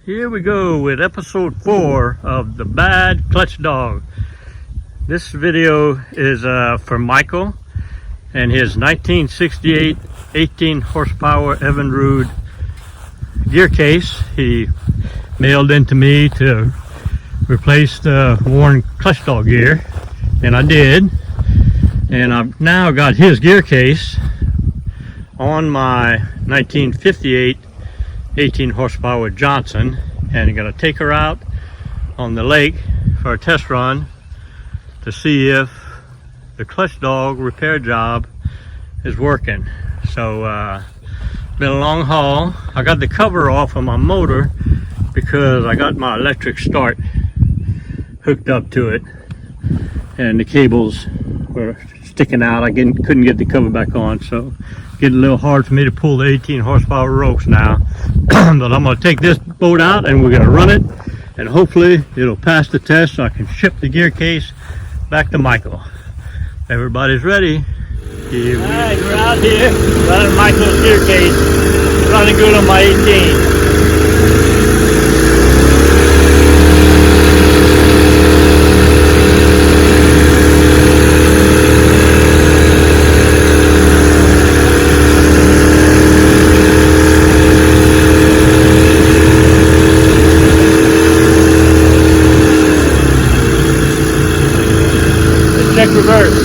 Here we go with episode 4 of The Bad Clutch Dog. This video is for Michael and his 1968 18 horsepower Evinrude gear case. He mailed into me to replace the worn clutch dog gear, and I did. And I've now got his gear case on my 1958 18 horsepower Johnson, and I'm gonna take her out on the lake for a test run to see if the clutch dog repair job is working. So been a long haul. I got the cover off of my motor because I got my electric start hooked up to it and the cables were sticking out. I couldn't get the cover back on, so getting a little hard for me to pull the 18 horsepower ropes now. But I'm going to take this boat out and we're going to run it, and hopefully it'll pass the test so I can ship the gear case back to Michael. Everybody's ready. Here Alright, we're out here running Michael's gear case, running good on my 18. Check reverse.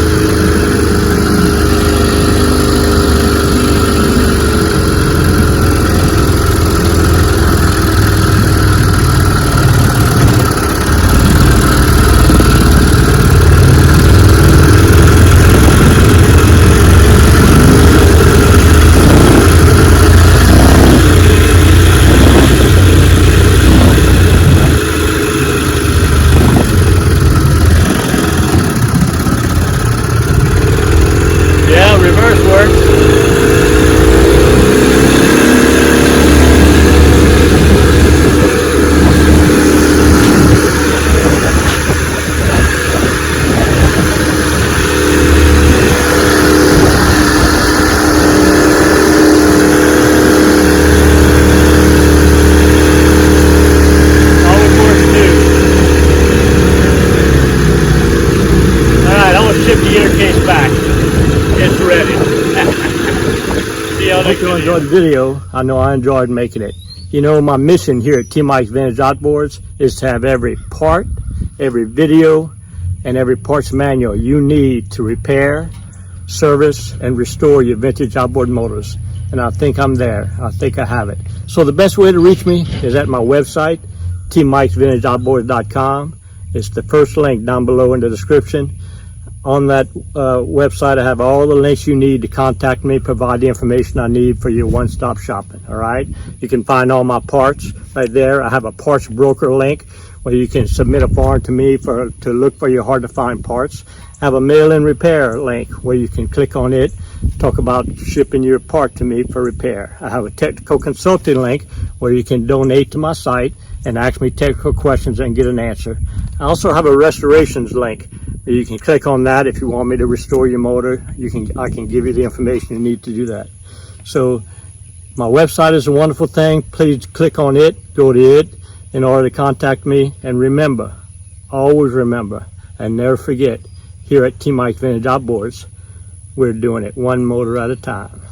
Reverse works. Always works too. Alright, I'm gonna ship the gear case back. It's ready. I hope you enjoyed the video. I know I enjoyed making it. You know, my mission here at T Mike's Vintage Outboards is to have every part, every video, and every parts manual you need to repair, service, and restore your vintage outboard motors. And I think I'm there. I think I have it. So the best way to reach me is at my website, tmikesvintageoutboards.com. It's the first link down below in the description. On that website, I have all the links you need to contact me, provide the information I need for your one-stop shopping, all right? You can find all my parts right there. I have a parts broker link where you can submit a form to me to look for your hard-to-find parts. I have a mail-in repair link where you can click on it, talk about shipping your part to me for repair. I have a technical consulting link where you can donate to my site and ask me technical questions and get an answer. I also have a restorations link. You can click on that if you want me to restore your motor. I can give you the information you need to do that. So my website is a wonderful thing. Please click on it, go to it in order to contact me. And remember, always remember, and never forget, here at T Mike's Vintage Outboards, we're doing it one motor at a time.